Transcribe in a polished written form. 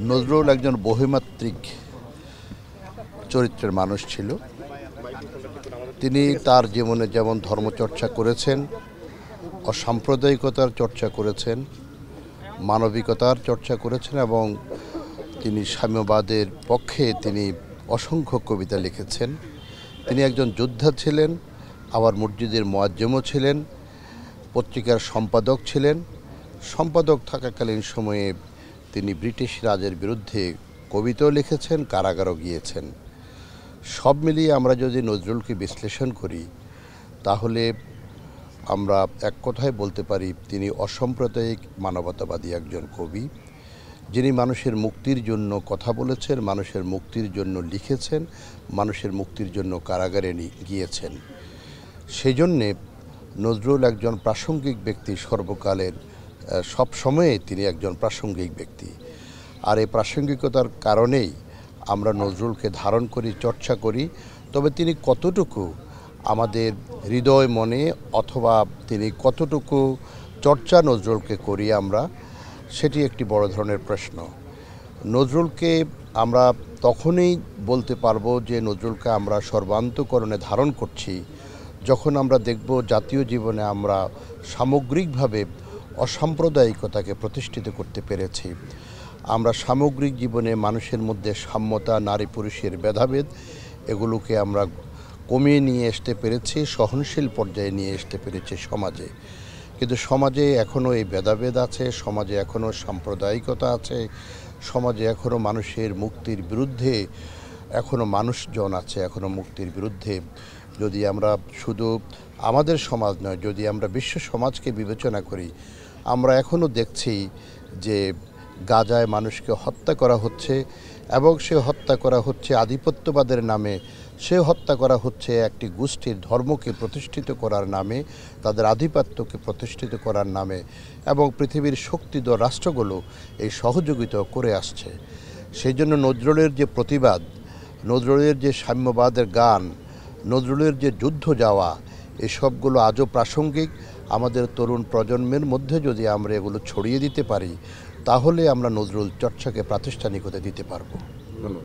নজরুল একজন বহুমাত্রিক চরিত্রের মানুষ ছিল। তিনি তার জীবনে যেমন ধর্মচর্চা করেছেন, অসাম্প্রদায়িকতার চর্চা করেছেন, মানবিকতার চর্চা করেছেন এবং তিনি সাম্যবাদের পক্ষে তিনি অসংখ্য কবিতা লিখেছেন। তিনি একজন যোদ্ধা ছিলেন, আবার মসজিদের মুয়াজ্জেমও ছিলেন, পত্রিকার সম্পাদক ছিলেন। সম্পাদক থাকাকালীন সময়ে তিনি ব্রিটিশ রাজের বিরুদ্ধে কবিতাও লিখেছেন, কারাগারও গিয়েছেন। সব মিলিয়ে আমরা যদি নজরুলকে বিশ্লেষণ করি তাহলে আমরা এক কথায় বলতে পারি তিনি অসাম্প্রদায়িক মানবতাবাদী একজন কবি, যিনি মানুষের মুক্তির জন্য কথা বলেছেন, মানুষের মুক্তির জন্য লিখেছেন, মানুষের মুক্তির জন্য কারাগারে গিয়েছেন। সেই জন্যে নজরুল একজন প্রাসঙ্গিক ব্যক্তি, সর্বকালের সব সময়ে তিনি একজন প্রাসঙ্গিক ব্যক্তি। আর এই প্রাসঙ্গিকতার কারণেই আমরা নজরুলকে ধারণ করি, চর্চা করি। তবে তিনি কতটুকু আমাদের হৃদয় মনে অথবা তিনি কতটুকু চর্চা নজরুলকে করি আমরা, সেটি একটি বড় ধরনের প্রশ্ন। নজরুলকে আমরা তখনই বলতে পারবো যে নজরুলকে আমরা সর্বান্তকরণে ধারণ করছি যখন আমরা দেখব জাতীয় জীবনে আমরা সামগ্রিকভাবে অসাম্প্রদায়িকতাকে প্রতিষ্ঠিত করতে পেরেছি। আমরা সামগ্রিক জীবনে মানুষের মধ্যে সাম্যতা, নারী পুরুষের ভেদাভেদ এগুলোকে আমরা কমিয়ে নিয়ে আসতে পেরেছি, সহনশীল পর্যায়ে নিয়ে আসতে পেরেছি সমাজে। কিন্তু সমাজে এখনও এই ভেদাভেদ আছে, সমাজে এখনও সাম্প্রদায়িকতা আছে, সমাজে এখনও মানুষের মুক্তির বিরুদ্ধে এখনও মানুষজন আছে, এখনও মুক্তির বিরুদ্ধে। যদি আমরা শুধু আমাদের সমাজ নয়, যদি আমরা বিশ্ব সমাজকে বিবেচনা করি, আমরা এখনও দেখছি যে গাজায় মানুষকে হত্যা করা হচ্ছে এবং সে হত্যা করা হচ্ছে আধিপত্যবাদের নামে, সে হত্যা করা হচ্ছে একটি গোষ্ঠীর ধর্মকে প্রতিষ্ঠিত করার নামে, তাদের আধিপত্যকে প্রতিষ্ঠিত করার নামে, এবং পৃথিবীর শক্তিধর রাষ্ট্রগুলো এই সহযোগিতা করে আসছে। সেই জন্য নজরুলের যে প্রতিবাদ, নজরুলের যে সাম্যবাদের গান, নজরুলের যে যুদ্ধ যাওয়া, এসবগুলো আজও প্রাসঙ্গিক। আমাদের তরুণ প্রজন্মের মধ্যে যদি আমরা এগুলো ছড়িয়ে দিতে পারি তাহলে আমরা নজরুল চর্চাকে প্রাতিষ্ঠানিকতা দিতে পারবো।